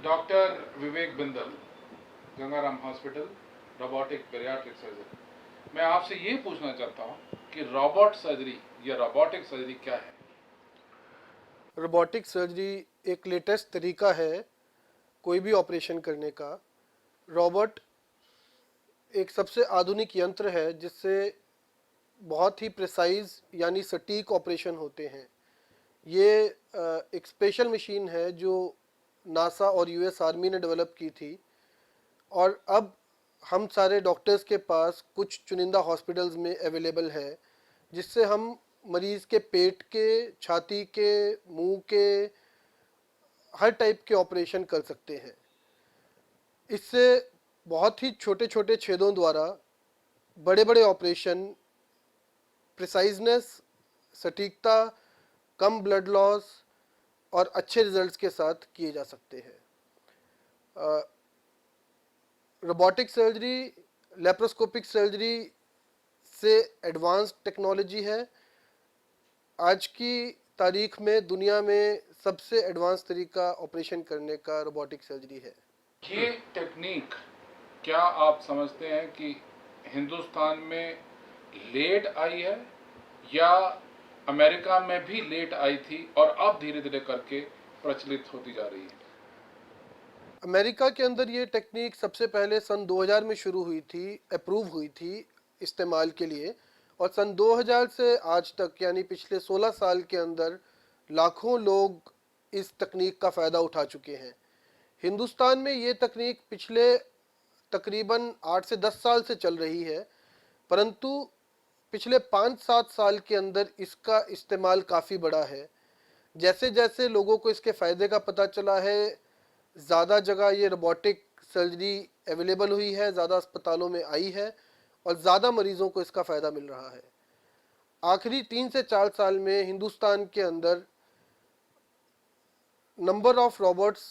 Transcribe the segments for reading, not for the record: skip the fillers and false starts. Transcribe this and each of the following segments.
Doctor Vivek Bindal, Gangaram hospital, robotic bariatric surgery. मैं आपसे ये पूछना चाहता हूँ कि रोबोट सर्जरी या रोबोटिक सर्जरी क्या है? रोबोटिक सर्जरी एक लेटेस्ट तरीका है कोई भी ऑपरेशन करने का। रोबोट एक सबसे आधुनिक यंत्र है जिससे बहुत ही प्रिसाइज यानी सटीक ऑपरेशन होते हैं। ये एक स्पेशल मशीन है जो नासा और यूएस आर्मी ने डेवलप की थी, और अब हम सारे डॉक्टर्स के पास कुछ चुनिंदा हॉस्पिटल्स में अवेलेबल है, जिससे हम मरीज़ के पेट के, छाती के, मुंह के, हर टाइप के ऑपरेशन कर सकते हैं। इससे बहुत ही छोटे छोटे छेदों द्वारा बड़े बड़े ऑपरेशन प्रिसाइजनेस, सटीकता, कम ब्लड लॉस और अच्छे रिजल्ट्स के साथ किए जा सकते हैं। रोबोटिक सर्जरी लेप्रोस्कोपिक सर्जरी से एडवांस्ड टेक्नोलॉजी है। आज की तारीख में दुनिया में सबसे एडवांस तरीका ऑपरेशन करने का रोबोटिक सर्जरी है। ये टेक्निक क्या आप समझते हैं कि हिंदुस्तान में लेट आई है या अमेरिका में भी लेट आई थी और अब धीरे धीरे करके प्रचलित होती जा रही है? अमेरिका के अंदर ये टेक्निक सबसे पहले सन 2000 में शुरू हुई थी, अप्रूव हुई थी इस्तेमाल के लिए, और सन 2000 से आज तक यानी पिछले 16 साल के अंदर लाखों लोग इस तकनीक का फ़ायदा उठा चुके हैं। हिंदुस्तान में ये तकनीक पिछले तकरीबन 8 से 10 साल से चल रही है, परंतु पिछले 5-7 साल के अंदर इसका इस्तेमाल काफ़ी बढ़ा है। जैसे जैसे लोगों को इसके फ़ायदे का पता चला है, ज़्यादा जगह ये रोबोटिक सर्जरी अवेलेबल हुई है, ज़्यादा अस्पतालों में आई है और ज़्यादा मरीज़ों को इसका फ़ायदा मिल रहा है। आखिरी 3 से 4 साल में हिंदुस्तान के अंदर नंबर ऑफ रोबोट्स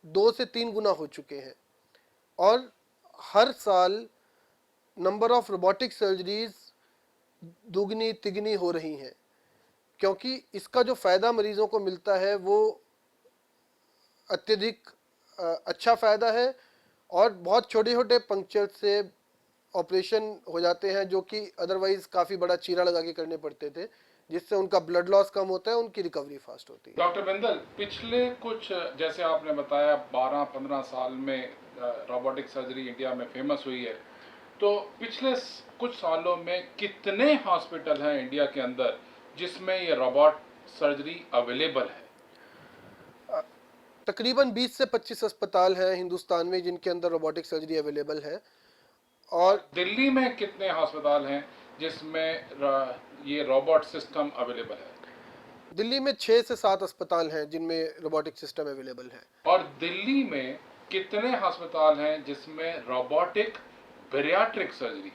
2 से 3 गुना हो चुके हैं, और हर साल नंबर ऑफ रोबोटिक सर्जरीज दुगनी तिगनी हो रही हैं, क्योंकि इसका जो फ़ायदा मरीज़ों को मिलता है वो अत्यधिक अच्छा फ़ायदा है। और बहुत छोटे छोटे पंक्चर से ऑपरेशन हो जाते हैं जो कि अदरवाइज़ काफ़ी बड़ा चीरा लगा के करने पड़ते थे, जिससे उनका ब्लड लॉस कम होता है, उनकी रिकवरी फास्ट होती है। डॉक्टर बिंदल, पिछले कुछ, जैसे आपने बताया, 12-15 साल में रोबोटिक सर्जरी इंडिया में फेमस हुई है, तो पिछले कुछ सालों में कितने हॉस्पिटल हैं इंडिया के अंदर जिसमें ये रोबोट सर्जरी अवेलेबल है? तकरीबन 20 से 25 अस्पताल हैं हिंदुस्तान में जिनके अंदर रोबोटिक सर्जरी अवेलेबल है। और और दिल्ली में कितने अस्पताल हैं जिसमें ये रोबोट सिस्टम अवेलेबल है? दिल्ली में 6 से 7 अस्पताल हैं जिनमें रोबोटिक सिस्टम अवेलेबल है। और दिल्ली में कितने अस्पताल हैं जिसमें रोबोटिक बेरियाट्रिक सर्जरी,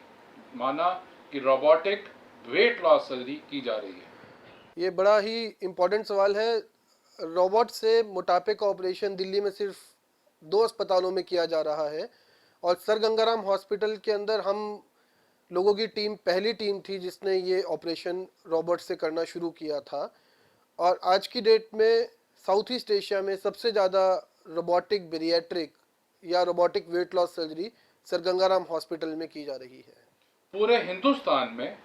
माना कि रोबोटिक वेट लॉस सर्जरी की जा रही है? ये बड़ा ही इम्पोर्टेंट सवाल है। रोबोट से मोटापे का ऑपरेशन दिल्ली में सिर्फ 2 अस्पतालों में किया जा रहा है, और सर गंगाराम हॉस्पिटल के अंदर हम लोगों की टीम पहली टीम थी जिसने ये ऑपरेशन रोबोट से करना शुरू किया था। और आज की डेट में साउथ ईस्ट एशिया में सबसे ज़्यादा रोबोटिक बेरियाट्रिक या robotic weight loss surgery sir Gangaram hospital में की जा रही है। पूरे हिंदुस्तान में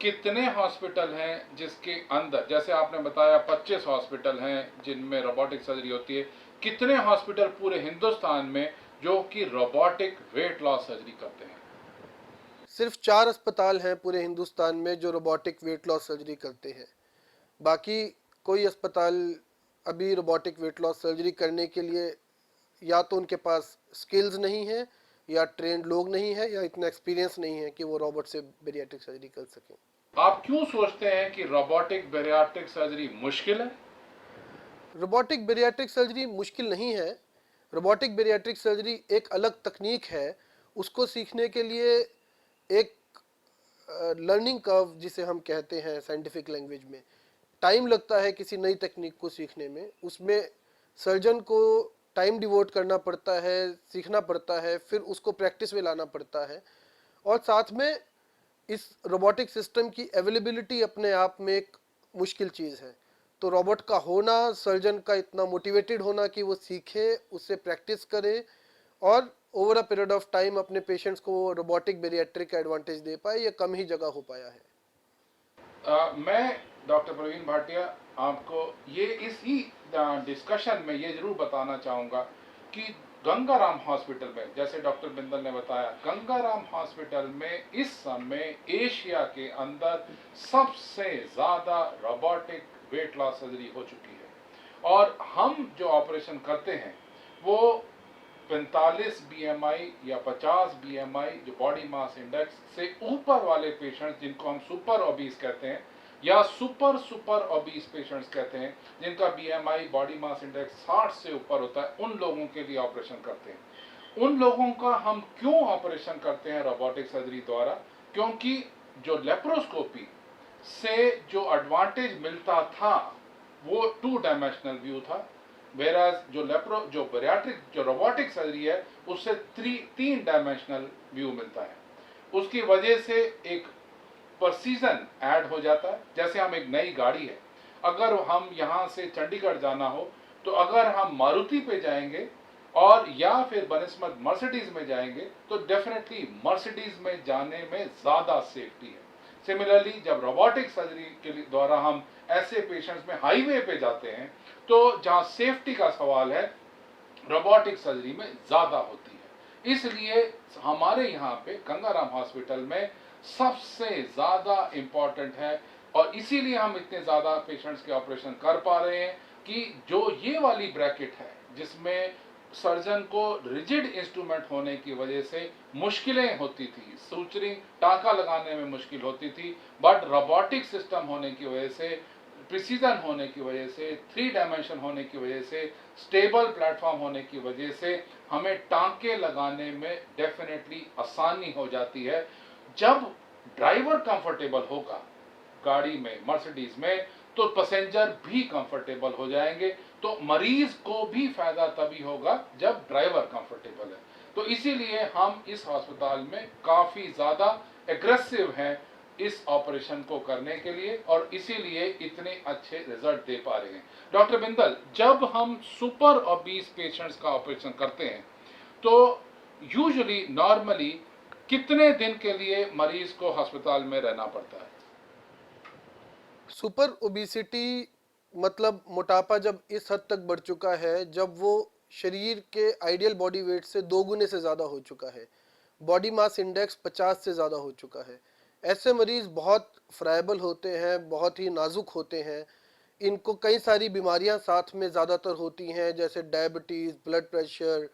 कितने हॉस्पिटल हैं जिसके अंदर, जैसे आपने बताया 25 हॉस्पिटल हैं जिनमें रोबोटिक सर्जरी होती है, कितने हॉस्पिटल पूरे हिंदुस्तान में जो कि रोबोटिक वेट लॉस सर्जरी करते हैं? सिर्फ 4 अस्पताल हैं पूरे हिंदुस्तान में जो रोबोटिक वेट लॉस सर्जरी करते हैं। बाकी कोई अस्पताल अभी रोबोटिक वेट लॉस सर्जरी करने के लिए या तो उनके पास स्किल्स नहीं है, या ट्रेंड लोग नहीं है, या इतना एक्सपीरियंस नहीं है कि वो रोबोट से बेरियाट्रिक सर्जरी कर सकें। आप क्यों सोचते हैं कि रोबोटिक बेरियाट्रिक सर्जरी मुश्किल है? रोबोटिक बेरियाट्रिक सर्जरी मुश्किल नहीं है। रोबोटिक बेरियाट्रिक सर्जरी एक अलग तकनीक है। उसको सीखने के लिए एक लर्निंग कर्व, जिसे हम कहते हैं साइंटिफिक लैंग्वेज में, टाइम लगता है किसी नई तकनीक को सीखने में। उसमें सर्जन को टाइम डिवोट करना पड़ता है, सीखना पड़ता है, फिर उसको प्रैक्टिस में लाना पड़ता है। और साथ में इस रोबोटिक सिस्टम की अवेलेबिलिटी अपने आप में एक मुश्किल चीज़ है। तो रोबोट का होना, सर्जन का इतना मोटिवेटेड होना कि वो सीखे, उससे प्रैक्टिस करे और over a period of time अपने पेशेंट्स को रोबोटिक बेरिएट्रिक का एडवांटेज दे पाए, ये कम ही जगह हो पाया है। मैं डॉक्टर प्रवीण भाटिया आपको ये इसी डिस्कशन में ये जरूर बताना चाहूँगा कि गंगाराम हॉस्पिटल में, जैसे डॉक्टर बिंदल ने बताया, गंगाराम हॉस्पिटल में इस समय एशिया के अंदर सबसे ज़्यादा रोबोटिक वेट लॉस सर्जरी हो चुकी है। और हम जो ऑपरेशन करते हैं वो 45 बीएमआई या 50 बीएमआई जो बॉडी मास इंडेक्स से ऊपर वाले पेशेंट्स, जिनको हम सुपर ओबीस कहते हैं या सुपर सुपर ओबीस पेशेंट्स कहते हैं, जिनका बीएमआई बॉडी मास इंडेक्स 60 से ऊपर होता है, उन लोगों के लिए ऑपरेशन करते हैं। उन लोगों का हम क्यों ऑपरेशन करते हैं रोबोटिक सर्जरी द्वारा? क्योंकि जो लेप्रोस्कोपी से जो एडवांटेज मिलता था वो 2 डायमेंशनल व्यू था, वेराज जो बैरियाट्रिक जो रोबोटिक सर्जरी है उससे 3 डायमेंशनल व्यू मिलता है। उसकी वजह से एक प्रिसीजन ऐड हो जाता है। जैसे हम एक नई गाड़ी है, अगर हम यहाँ से चंडीगढ़ जाना हो तो अगर हम मारुति पे जाएंगे और या फिर बनस्पत मर्सिडीज में जाएंगे तो डेफिनेटली मर्सिडीज में जाने में ज़्यादा सेफ्टी है। सिमिलरली जब रोबोटिक सर्जरी के द्वारा हम ऐसे पेशेंट्स में हाईवे पे जाते हैं तो जहाँ सेफ्टी का सवाल है रोबोटिक सर्जरी में ज़्यादा होती है। इसलिए हमारे यहाँ पे गंगाराम हॉस्पिटल में सबसे ज़्यादा इम्पॉर्टेंट है और इसीलिए हम इतने ज़्यादा पेशेंट्स के ऑपरेशन कर पा रहे हैं कि जो ये वाली ब्रैकेट है जिसमें सर्जन को रिजिड इंस्ट्रूमेंट होने की वजह से मुश्किलें होती थी, सूचरिंग टाँका लगाने में मुश्किल होती थी, बट रोबोटिक सिस्टम होने की वजह से, प्रिसीजन होने की वजह से, 3 डायमेंशन होने की वजह से, स्टेबल प्लेटफॉर्म होने की वजह से हमें टाँके लगाने में डेफिनेटली आसानी हो जाती है। जब ड्राइवर कंफर्टेबल होगा गाड़ी में, मर्सिडीज में, तो पैसेंजर भी कंफर्टेबल हो जाएंगे। तो मरीज को भी फायदा तभी होगा जब ड्राइवर कंफर्टेबल है। तो इसीलिए हम इस अस्पताल में काफी ज्यादा एग्रेसिव हैं इस ऑपरेशन को करने के लिए और इसीलिए इतने अच्छे रिजल्ट दे पा रहे हैं। डॉक्टर बिंदल, जब हम सुपर ओबीस पेशेंट्स का ऑपरेशन करते हैं तो यूजुअली नॉर्मली कितने दिन के लिए मरीज को अस्पताल में रहना पड़ता है? सुपर ओबिसिटी मतलब मोटापा जब इस हद तक बढ़ चुका है जब वो शरीर के आइडियल बॉडी वेट से 2 गुने से ज़्यादा हो चुका है, बॉडी मास इंडेक्स 50 से ज़्यादा हो चुका है। ऐसे मरीज़ बहुत फ्राइबल होते हैं, बहुत ही नाजुक होते हैं। इनको कई सारी बीमारियां साथ में ज़्यादातर होती हैं, जैसे डायबिटीज़, ब्लड प्रेशर,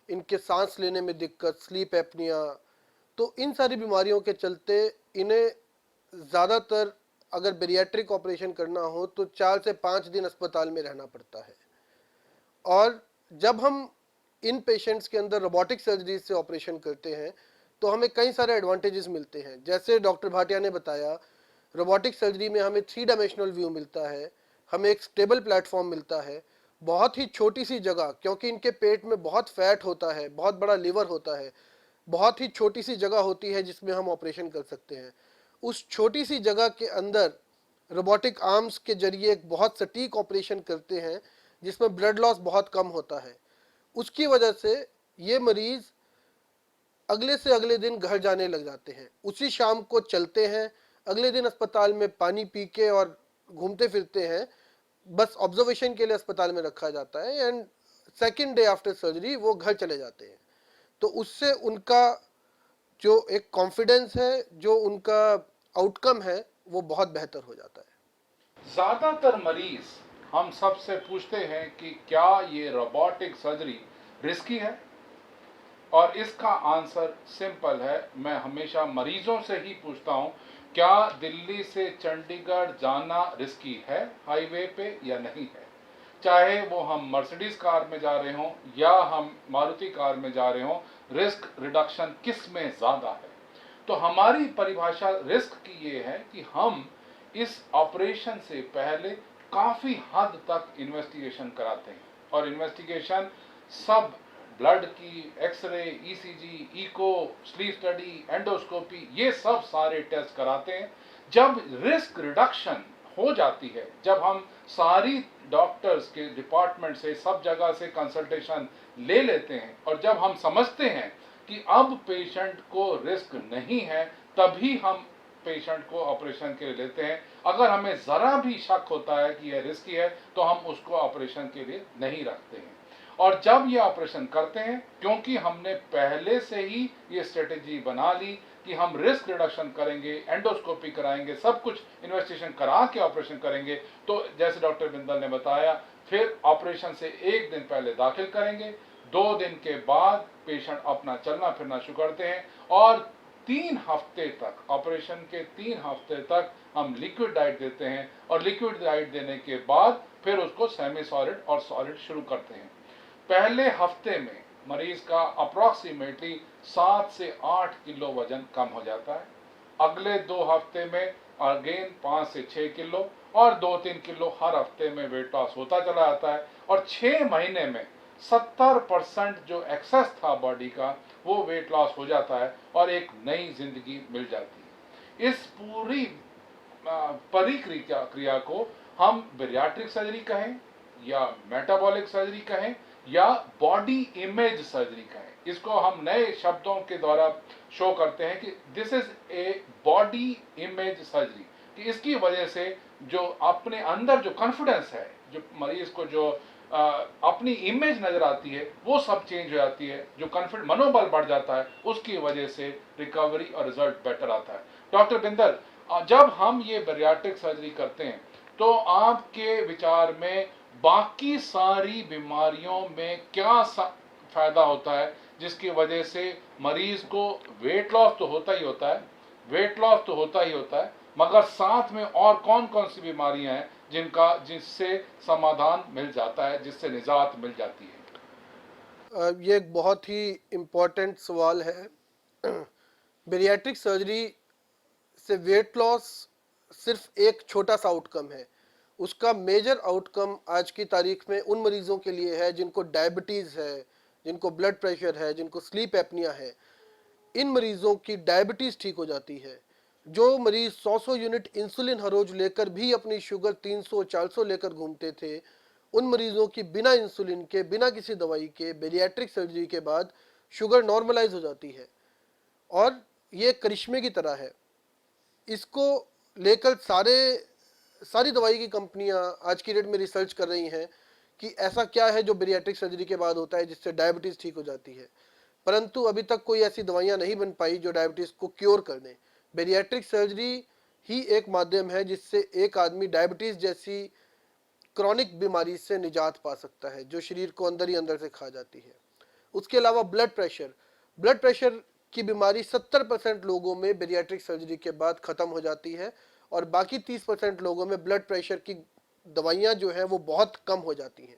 इनके सांस लेने में दिक्कत, स्लीप एपनिया। तो इन सारी बीमारियों के चलते इन्हें ज़्यादातर अगर बेरियाट्रिक ऑपरेशन करना हो तो 4 से 5 दिन अस्पताल में रहना पड़ता है। और जब हम इन पेशेंट्स के अंदर रोबोटिक सर्जरी से ऑपरेशन करते हैं तो हमें कई सारे एडवांटेजेस मिलते हैं। जैसे डॉक्टर भाटिया ने बताया, रोबोटिक सर्जरी में हमें 3 डायमेंशनल व्यू मिलता है, हमें एक स्टेबल प्लेटफॉर्म मिलता है, बहुत ही छोटी सी जगह, क्योंकि इनके पेट में बहुत फैट होता है, बहुत बड़ा लीवर होता है, बहुत ही छोटी सी जगह होती है जिसमें हम ऑपरेशन कर सकते हैं। उस छोटी सी जगह के अंदर रोबोटिक आर्म्स के जरिए एक बहुत सटीक ऑपरेशन करते हैं जिसमें ब्लड लॉस बहुत कम होता है। उसकी वजह से ये मरीज अगले से अगले दिन घर जाने लग जाते हैं, उसी शाम को चलते हैं, अगले दिन अस्पताल में पानी पी के और घूमते फिरते हैं, बस ऑब्जर्वेशन के लिए अस्पताल में रखा जाता है and second day after surgery वो घर चले जाते हैं। तो उससे उनका जो एक कॉन्फिडेंस है, जो उनका आउटकम है, वो बहुत बेहतर हो जाता है। ज्यादातर मरीज हम सबसे पूछते हैं कि क्या ये रोबोटिक सर्जरी रिस्की है, और इसका आंसर सिंपल है। मैं हमेशा मरीजों से ही पूछता हूं, क्या दिल्ली से चंडीगढ़ जाना रिस्की है हाईवे पे या नहीं है? चाहे वो हम मर्सिडीज कार में जा रहे हों या हम मारुति कार में जा रहे हों, रिस्क रिडक्शन किस में ज़्यादा है? तो हमारी परिभाषा रिस्क की ये है कि हम इस ऑपरेशन से पहले काफ़ी हद तक इन्वेस्टिगेशन कराते हैं, और इन्वेस्टिगेशन सब ब्लड की, x-ray, ECG, echo, sleep study, endoscopy, ये सब सारे टेस्ट कराते हैं। जब रिस्क रिडक्शन हो जाती है, जब हम सारी डॉक्टर्स के डिपार्टमेंट से, सब जगह से कंसल्टेशन ले लेते हैं और जब हम समझते हैं कि अब पेशेंट को रिस्क नहीं है, तभी हम पेशेंट को ऑपरेशन के लिए लेते हैं। अगर हमें ज़रा भी शक होता है कि यह रिस्की है तो हम उसको ऑपरेशन के लिए नहीं रखते हैं। और जब ये ऑपरेशन करते हैं, क्योंकि हमने पहले से ही ये स्ट्रेटेजी बना ली कि हम रिस्क रिडक्शन करेंगे, एंडोस्कोपी कराएंगे, सब कुछ इन्वेस्टिगेशन करा के ऑपरेशन करेंगे, तो जैसे डॉक्टर बिंदल ने बताया, फिर ऑपरेशन से एक दिन पहले दाखिल करेंगे, 2 दिन के बाद पेशेंट अपना चलना फिरना शुरू करते हैं और 3 हफ्ते तक, ऑपरेशन के 3 हफ्ते तक हम लिक्विड डाइट देते हैं और लिक्विड डाइट देने के बाद फिर उसको सेमी सॉलिड और सॉलिड शुरू करते हैं। पहले हफ्ते में मरीज का अप्रॉक्सीमेटली 7 से 8 किलो वजन कम हो जाता है। अगले 2 हफ्ते में अगेन 5 से 6 किलो और 2-3 किलो हर हफ्ते में वेट लॉस होता चला जाता है और 6 महीने में 70% जो एक्सेस था बॉडी का, वो वेट लॉस हो जाता है और एक नई जिंदगी मिल जाती है। इस पूरी परिक्रिया को हम बैरियाट्रिक सर्जरी कहें या मेटाबॉलिक सर्जरी कहें या बॉडी इमेज सर्जरी कहें, इसको हम नए शब्दों के द्वारा शो करते हैं कि this is a body image surgery, कि इसकी वजह से जो अपने अंदर जो कॉन्फिडेंस है, जो मरीज को जो अपनी इमेज नजर आती है, वो सब चेंज हो जाती है, जो कॉन्फिडेंस मनोबल बढ़ जाता है, उसकी वजह से रिकवरी और रिजल्ट बेटर आता है। डॉक्टर बिंदल, जब हम ये बैरियाट्रिक सर्जरी करते हैं तो आपके विचार में बाकी सारी बीमारियों में क्या फायदा होता है, जिसकी वजह से मरीज को वेट लॉस तो होता ही होता है, वेट लॉस तो होता ही होता है, मगर साथ में और कौन कौन सी बीमारियां हैं जिससे समाधान मिल जाता है, जिससे निजात मिल जाती है? ये एक बहुत ही इम्पोर्टेंट सवाल है। बैरियाट्रिक सर्जरी से वेट लॉस सिर्फ एक छोटा सा आउटकम है। उसका मेजर आउटकम आज की तारीख में उन मरीजों के लिए है जिनको डायबिटीज़ है, जिनको ब्लड प्रेशर है, जिनको स्लीप एपनिया है। इन मरीजों की डायबिटीज़ ठीक हो जाती है। जो मरीज 100 यूनिट इंसुलिन हर रोज लेकर भी अपनी शुगर 300-400 लेकर घूमते थे, उन मरीजों की बिना इंसुलिन के, बिना किसी दवाई के बैरियाट्रिक सर्जरी के बाद शुगर नॉर्मलाइज हो जाती है। और ये करिश्मे की तरह है। इसको लेकर सारी दवाई की कंपनियां आज की डेट में रिसर्च कर रही हैं कि ऐसा क्या है जो बैरियाट्रिक सर्जरी के बाद होता है जिससे डायबिटीज़ ठीक हो जाती है, परंतु अभी तक कोई ऐसी दवाइयां नहीं बन पाई जो डायबिटीज़ को क्योर कर दें। बैरियाट्रिक सर्जरी ही एक माध्यम है जिससे एक आदमी डायबिटीज़ जैसी क्रॉनिक बीमारी से निजात पा सकता है जो शरीर को अंदर ही अंदर से खा जाती है। उसके अलावा ब्लड प्रेशर की बीमारी 70% लोगों में बैरियाट्रिक सर्जरी के बाद ख़त्म हो जाती है और बाकी 30% लोगों में ब्लड प्रेशर की दवाइयाँ जो है वो बहुत कम हो जाती हैं।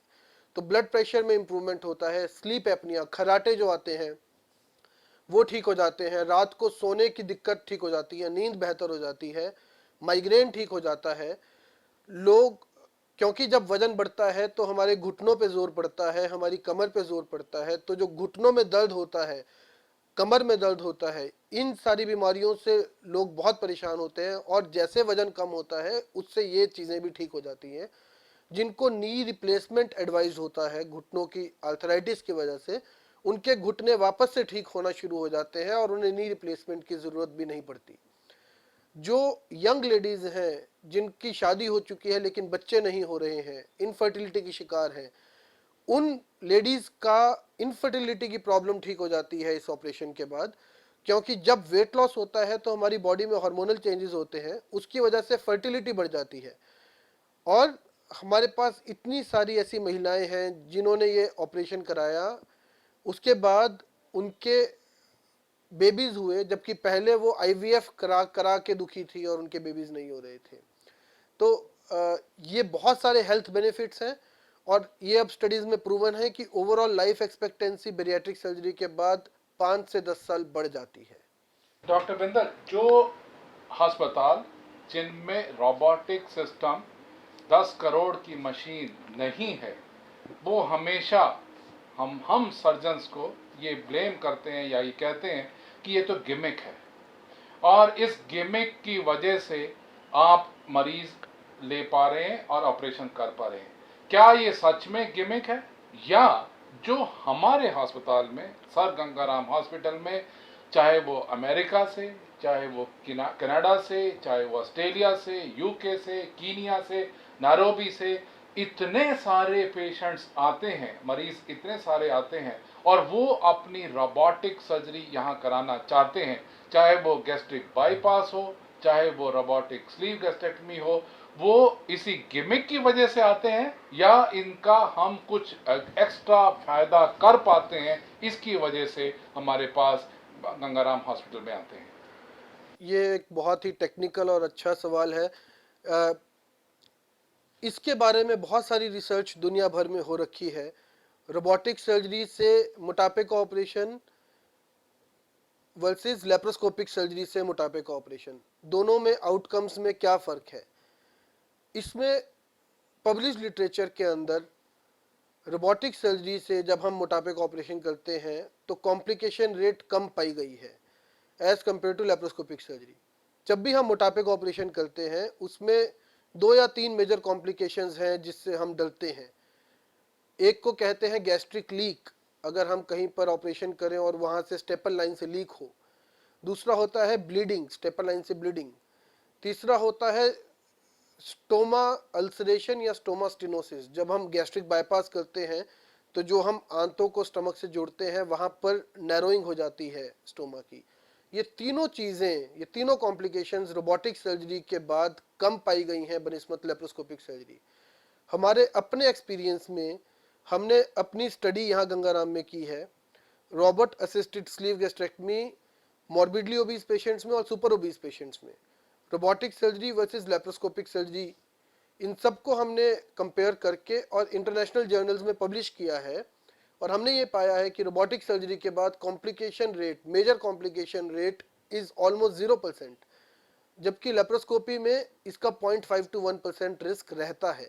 तो ब्लड प्रेशर में इम्प्रूवमेंट होता है। स्लीप एपनिया, खर्राटे जो आते हैं वो ठीक हो जाते हैं। रात को सोने की दिक्कत ठीक हो जाती है, नींद बेहतर हो जाती है, माइग्रेन ठीक हो जाता है। लोग, क्योंकि जब वजन बढ़ता है तो हमारे घुटनों पे जोर पड़ता है, हमारी कमर पे जोर पड़ता है, तो जो घुटनों में दर्द होता है, कमर में दर्द होता है, इन सारी बीमारियों से लोग बहुत परेशान होते हैं और जैसे वजन कम होता है उससे ये चीज़ें भी ठीक हो जाती हैं। जिनको नी रिप्लेसमेंट एडवाइज होता है घुटनों की आर्थराइटिस की वजह से, उनके घुटने वापस से ठीक होना शुरू हो जाते हैं और उन्हें नी रिप्लेसमेंट की ज़रूरत भी नहीं पड़ती। जो यंग लेडीज़ हैं जिनकी शादी हो चुकी है लेकिन बच्चे नहीं हो रहे हैं, इनफर्टिलिटी की शिकार हैं, उन लेडीज़ का इनफर्टिलिटी की प्रॉब्लम ठीक हो जाती है इस ऑपरेशन के बाद। क्योंकि जब वेट लॉस होता है तो हमारी बॉडी में हार्मोनल चेंजेस होते हैं, उसकी वजह से फर्टिलिटी बढ़ जाती है। और हमारे पास इतनी सारी ऐसी महिलाएं हैं जिन्होंने ये ऑपरेशन कराया, उसके बाद उनके बेबीज़ हुए, जबकि पहले वो आईवीएफ करा करा के दुखी थी और उनके बेबीज़ नहीं हो रहे थे। तो ये बहुत सारे हेल्थ बेनिफिट्स हैं और ये अब स्टडीज़ में प्रूवन है कि overall life expectancy bariatric surgery के बाद 5 से 10 साल बढ़ जाती है। डॉक्टर बिंदल, जो अस्पताल जिनमें रोबोटिक सिस्टम 10 करोड़ की मशीन नहीं है, वो हमेशा हम सर्जन्स को ये ब्लेम करते हैं या ये कहते हैं कि ये तो गिमिक है, और इस गिमिक की वजह से आप मरीज ले पा रहे हैं और ऑपरेशन कर पा रहे हैं। क्या ये सच में गिमिक है, या जो हमारे अस्पताल में सर गंगाराम हॉस्पिटल में, चाहे वो अमेरिका से, चाहे वो कनाडा से, चाहे वो ऑस्ट्रेलिया से, यूके से, कीनिया से, नायरोबी से, इतने सारे पेशेंट्स आते हैं, मरीज इतने सारे आते हैं और वो अपनी रोबोटिक सर्जरी यहाँ कराना चाहते हैं, चाहे वो गैस्ट्रिक बाईपास हो, चाहे वो रोबोटिक स्लीव गैस्ट्रेक्टमी हो, वो इसी गिमिक की वजह से आते हैं या इनका हम कुछ एक्स्ट्रा फायदा कर पाते हैं, इसकी वजह से हमारे पास गंगाराम हॉस्पिटल में आते हैं। ये एक बहुत ही टेक्निकल और अच्छा सवाल है। अ, इसके बारे में बहुत सारी रिसर्च दुनिया भर में हो रखी है। रोबोटिक सर्जरी से मोटापे का ऑपरेशन वर्सेस लेप्रोस्कोपिक सर्जरी से मोटापे का ऑपरेशन, दोनों में आउटकम्स में क्या फ़र्क है। इसमें पब्लिश लिटरेचर के अंदर रोबोटिक सर्जरी से जब हम मोटापे का ऑपरेशन करते हैं तो कॉम्प्लिकेशन रेट कम पाई गई है as compared to laparoscopic surgery. जब भी हम मोटापे का ऑपरेशन करते हैं उसमें 2 या 3 मेजर कॉम्प्लिकेशंस हैं जिससे हम डरते हैं। एक को कहते हैं गैस्ट्रिक लीक, अगर हम कहीं पर ऑपरेशन करें और वहाँ से स्टेपल लाइन से लीक हो। दूसरा होता है ब्लीडिंग, स्टेपल लाइन से ब्लीडिंग। तीसरा होता है स्टोमा अल्सरेशन या स्टोमा स्टेनोसिस, जब हम गैस्ट्रिक बाईपास करते हैं तो जो हम आंतों को स्टमक से जोड़ते हैं वहाँ पर नैरोइंग हो जाती है स्टोमा की। ये तीनों चीज़ें, ये तीनों कॉम्प्लिकेशंस रोबोटिक सर्जरी के बाद कम पाई गई हैं बनिस्बत लेप्रोस्कोपिक सर्जरी। हमारे अपने एक्सपीरियंस में हमने अपनी स्टडी यहाँ गंगाराम में की है, robot assisted sleeve gastrectomy morbidly obese patients में और सुपर ओबीज पेशेंट्स में, robotic surgery versus laparoscopic surgery, इन सबको हमने कंपेयर करके और इंटरनेशनल जर्नल्स में पब्लिश किया है। और हमने ये पाया है कि रोबोटिक सर्जरी के बाद complication rate, major complication rate is almost 0%, जबकि लेप्रोस्कोपी में इसका 0.5 to 1% रिस्क रहता है।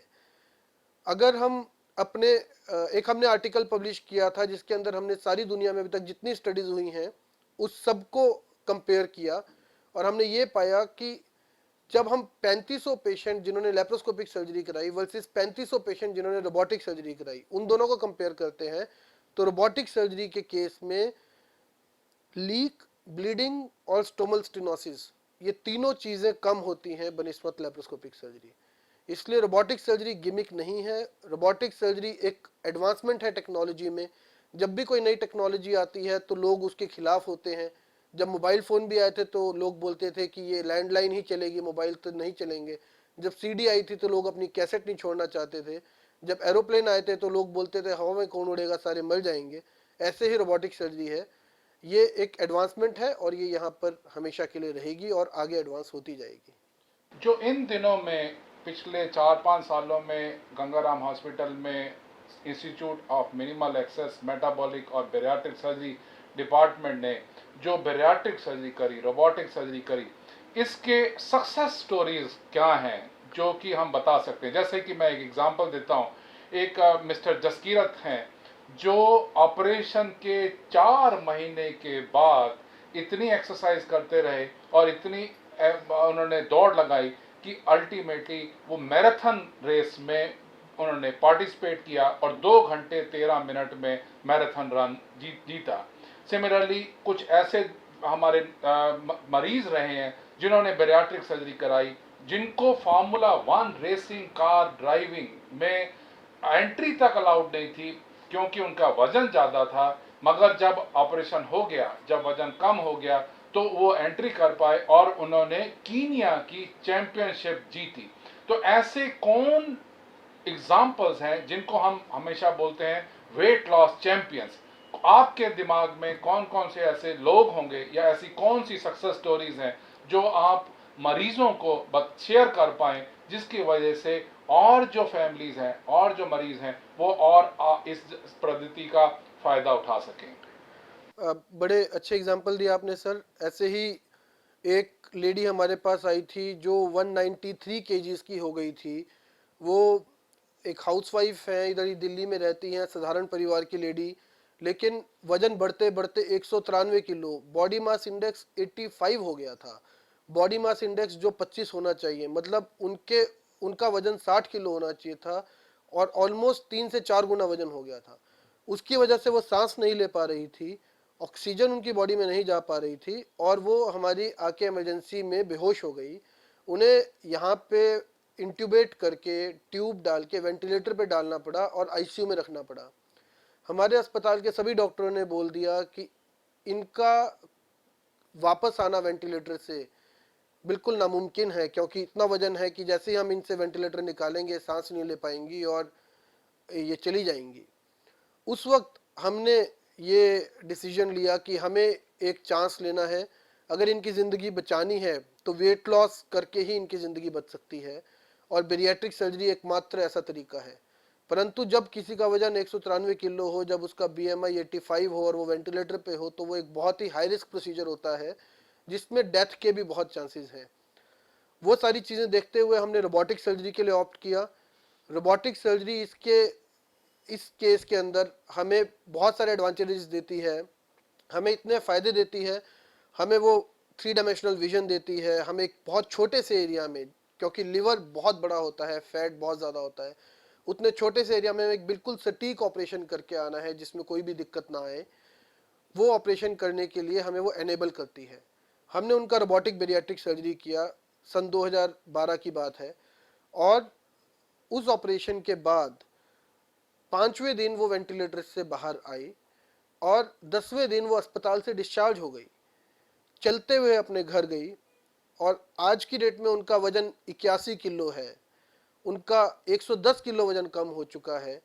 अगर हम अपने एक हमने आर्टिकल पब्लिश किया था जिसके अंदर हमने सारी दुनिया में अभी तक जितनी स्टडीज हुई हैं उस सबको कंपेयर किया और हमने ये पाया कि जब हम 3500 पेशेंट जिन्होंने लेप्रोस्कोपिक सर्जरी कराई वर्सेस 3500 पेशेंट जिन्होंने रोबोटिक सर्जरी कराई, उन दोनों को कंपेयर करते हैं तो रोबोटिक सर्जरी के केस में लीक, ब्लीडिंग और स्टोमल स्टेनोसिस, ये तीनों चीज़ें कम होती हैं बनिस्बत लेप्रोस्कोपिक सर्जरी। इसलिए रोबोटिक सर्जरी गिमिक नहीं है, रोबोटिक सर्जरी एक एडवांसमेंट है टेक्नोलॉजी में। जब भी कोई नई टेक्नोलॉजी आती है तो लोग उसके खिलाफ होते हैं। जब मोबाइल फ़ोन भी आए थे तो लोग बोलते थे कि ये लैंडलाइन ही चलेगी, मोबाइल तो नहीं चलेंगे। जब सीडी आई थी तो लोग अपनी कैसेट नहीं छोड़ना चाहते थे। जब एरोप्लेन आए थे तो लोग बोलते थे हवा में कौन उड़ेगा, सारे मर जाएंगे। ऐसे ही रोबोटिक सर्जरी है, ये एक एडवांसमेंट है और ये यहाँ पर हमेशा के लिए रहेगी और आगे एडवांस होती जाएगी। जो इन दिनों में पिछले 4-5 सालों में गंगाराम हॉस्पिटल में institute of minimal access metabolic और बेरियाट्रिक सर्जरी डिपार्टमेंट ने जो बेरियाट्रिक सर्जरी करी, रोबोटिक सर्जरी करी, इसके सक्सेस स्टोरीज क्या हैं जो कि हम बता सकते हैं। जैसे कि मैं एक एग्जांपल देता हूँ, एक मिस्टर जसकीरत हैं जो ऑपरेशन के 4 महीने के बाद इतनी एक्सरसाइज करते रहे और इतनी उन्होंने दौड़ लगाई कि अल्टीमेटली वो मैराथन रेस में उन्होंने पार्टिसिपेट किया और 2 घंटे 13 मिनट में मैराथन रन जीता। सिमिलरली कुछ ऐसे हमारे मरीज रहे हैं जिन्होंने बैरियाट्रिक सर्जरी कराई, जिनको फार्मूला 1 रेसिंग कार ड्राइविंग में एंट्री तक अलाउड नहीं थी क्योंकि उनका वजन ज़्यादा था, मगर जब ऑपरेशन हो गया, जब वजन कम हो गया तो वो एंट्री कर पाए और उन्होंने कीनिया की चैंपियनशिप जीती। तो ऐसे कौन एग्जाम्पल्स हैं जिनको हम हमेशा बोलते हैं वेट लॉस चैंपियंस? आपके दिमाग में कौन कौन से ऐसे लोग होंगे या ऐसी कौन सी सक्सेस स्टोरीज हैं जो आप मरीजों को शेयर कर पाएं, जिसकी वजह से और जो फैमिलीज हैं और जो मरीज हैं वो और इस पद्धति का फायदा उठा सकें? बड़े अच्छे एग्जाम्पल दिए आपने सर। ऐसे ही एक लेडी हमारे पास आई थी जो 193 केजीज की हो गई थी। वो एक हाउसवाइफ है, इधर ही दिल्ली में रहती हैं, साधारण परिवार की लेडी, लेकिन वजन बढ़ते बढ़ते 193 किलो, बॉडी मास इंडेक्स 85 हो गया था। बॉडी मास इंडेक्स जो 25 होना चाहिए, मतलब उनके उनका वजन 60 किलो होना चाहिए था और ऑलमोस्ट 3 से 4 गुना वजन हो गया था। उसकी वजह से वो सांस नहीं ले पा रही थी, ऑक्सीजन उनकी बॉडी में नहीं जा पा रही थी और वो हमारी आके इमरजेंसी में बेहोश हो गई। उन्हें यहाँ पे इंट्यूबेट करके ट्यूब डाल के वेंटिलेटर पे डालना पड़ा और आईसीयू में रखना पड़ा। हमारे अस्पताल के सभी डॉक्टरों ने बोल दिया कि इनका वापस आना वेंटिलेटर से बिल्कुल नामुमकिन है, क्योंकि इतना वजन है कि जैसे ही हम इनसे वेंटिलेटर निकालेंगे सांस नहीं ले पाएंगी और ये चली जाएंगी। उस वक्त हमने ये डिसीजन लिया कि हमें एक चांस लेना है। अगर इनकी ज़िंदगी बचानी है तो वेट लॉस करके ही इनकी ज़िंदगी बच सकती है और बेरियाट्रिक सर्जरी एकमात्र ऐसा तरीका है। परंतु जब किसी का वजन 193 किलो हो, जब उसका BMI 85 हो और वो वेंटिलेटर पे हो, तो वो एक बहुत ही हाई रिस्क प्रोसीजर होता है जिसमें डेथ के भी बहुत चांसेस हैं। वो सारी चीज़ें देखते हुए हमने रोबोटिक सर्जरी के लिए ऑप्ट किया। रोबोटिक सर्जरी इस केस के अंदर हमें बहुत सारे एडवांटेजेस देती है, हमें इतने फ़ायदे देती है। हमें वो 3 डायमेंशनल विजन देती है, हमें एक बहुत छोटे से एरिया में, क्योंकि लिवर बहुत बड़ा होता है, फैट बहुत ज़्यादा होता है, उतने छोटे से एरिया में एक बिल्कुल सटीक ऑपरेशन करके आना है जिसमें कोई भी दिक्कत ना आए। वो ऑपरेशन करने के लिए हमें वो एनेबल करती है। हमने उनका रोबोटिक बेरियाट्रिक सर्जरी किया, सन 2012 की बात है, और उस ऑपरेशन के बाद 5वें दिन वो वेंटिलेटर से बाहर आई और 10वें दिन वो अस्पताल से डिस्चार्ज हो गई, चलते हुए अपने घर गई। और आज की डेट में उनका वजन 81 किलो है, उनका 110 किलो वजन कम हो चुका है,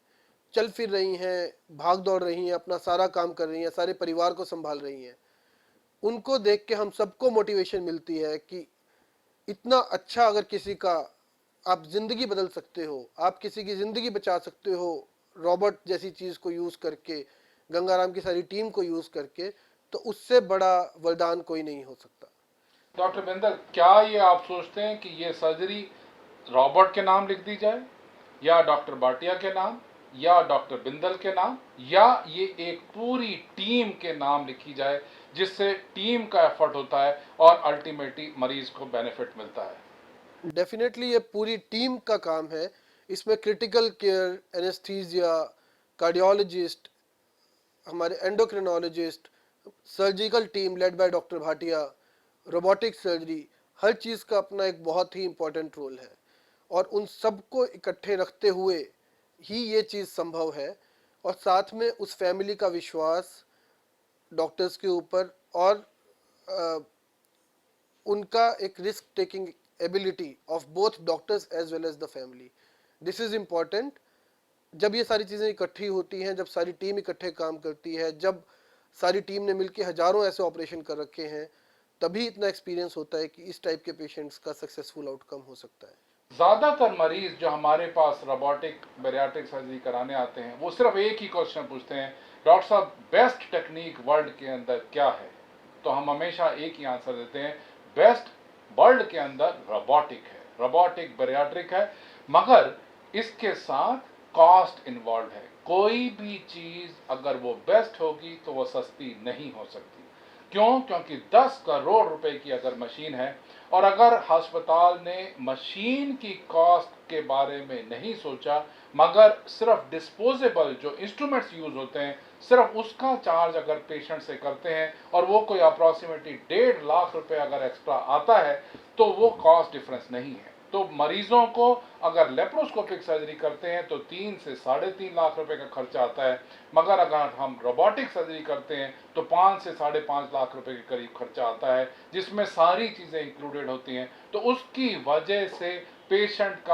चल फिर रही हैं, भाग दौड़ रही हैं, अपना सारा काम कर रही हैं, सारे परिवार को संभाल रही हैं। उनको देख के हम सबको मोटिवेशन मिलती है कि इतना अच्छा अगर किसी का आप ज़िंदगी बदल सकते हो, आप किसी की ज़िंदगी बचा सकते हो रॉबोट जैसी चीज़ को यूज़ करके, गंगाराम की सारी टीम को यूज़ करके, तो उससे बड़ा वरदान कोई नहीं हो सकता। डॉक्टर बिंदल, क्या ये आप सोचते हैं कि ये सर्जरी रॉबर्ट के नाम लिख दी जाए, या डॉक्टर भाटिया के नाम, या डॉक्टर बिंदल के नाम, या ये एक पूरी टीम के नाम लिखी जाए जिससे टीम का एफर्ट होता है और अल्टीमेटली मरीज को बेनिफिट मिलता है? डेफिनेटली ये पूरी टीम का काम है। इसमें क्रिटिकल केयर, एनेस्थीसिया, कार्डियोलॉजिस्ट, हमारे endocrinologist, surgical team led by doctor Bhatia, robotic surgery, हर चीज़ का अपना एक बहुत ही इम्पोर्टेंट रोल है और उन सबको इकट्ठे रखते हुए ही ये चीज़ संभव है। और साथ में उस फैमिली का विश्वास डॉक्टर्स के ऊपर और उनका एक risk taking ability of both doctors as well as the family, this is important. जब ये सारी चीज़ें इकट्ठी होती हैं, जब सारी टीम इकट्ठे काम करती है, जब सारी टीम ने मिलकर हजारों ऐसे ऑपरेशन कर रखे हैं, तभी इतना एक्सपीरियंस होता है कि इस टाइप के पेशेंट्स का सक्सेसफुल आउटकम हो सकता है। ज़्यादातर मरीज जो हमारे पास रोबोटिक बैरियाट्रिक सर्जरी कराने आते हैं वो सिर्फ एक ही क्वेश्चन पूछते हैं, डॉक्टर साहब बेस्ट टेक्निक वर्ल्ड के अंदर क्या है? तो हम हमेशा एक ही आंसर देते हैं, बेस्ट वर्ल्ड के अंदर रोबोटिक है, रोबोटिक बैरियाट्रिक है, मगर इसके साथ कॉस्ट इन्वॉल्व है। कोई भी चीज़ अगर वो बेस्ट होगी तो वो सस्ती नहीं हो सकती। क्यों? क्योंकि 10 करोड़ रुपए की अगर मशीन है और अगर अस्पताल ने मशीन की कॉस्ट के बारे में नहीं सोचा, मगर सिर्फ डिस्पोजेबल जो इंस्ट्रूमेंट्स यूज होते हैं सिर्फ उसका चार्ज अगर पेशेंट से करते हैं और वो कोई अप्रॉक्सीमेटली 1.5 लाख रुपए अगर एक्स्ट्रा आता है तो वो कॉस्ट डिफरेंस नहीं है। तो मरीजों को अगर लेप्रोस्कोपिक सर्जरी करते हैं तो 3 से 3.5 लाख रुपए का खर्चा आता है, मगर अगर हम रोबोटिक सर्जरी करते हैं तो 5 से 5.5 लाख रुपए के करीब खर्चा आता है, जिसमें सारी चीज़ें इंक्लूडेड होती हैं। तो उसकी वजह से पेशेंट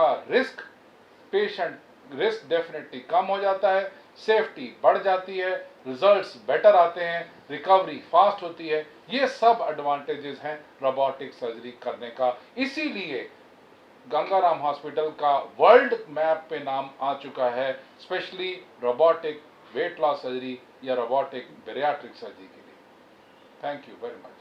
रिस्क डेफिनेटली कम हो जाता है, सेफ्टी बढ़ जाती है, रिजल्ट्स बेटर आते हैं, रिकवरी फास्ट होती है। ये सब एडवांटेजेस हैं रोबोटिक सर्जरी करने का। इसीलिए गंगाराम हॉस्पिटल का वर्ल्ड मैप पे नाम आ चुका है, specially robotic weight loss surgery या रोबोटिक बैरियाट्रिक सर्जरी के लिए। Thank you very much.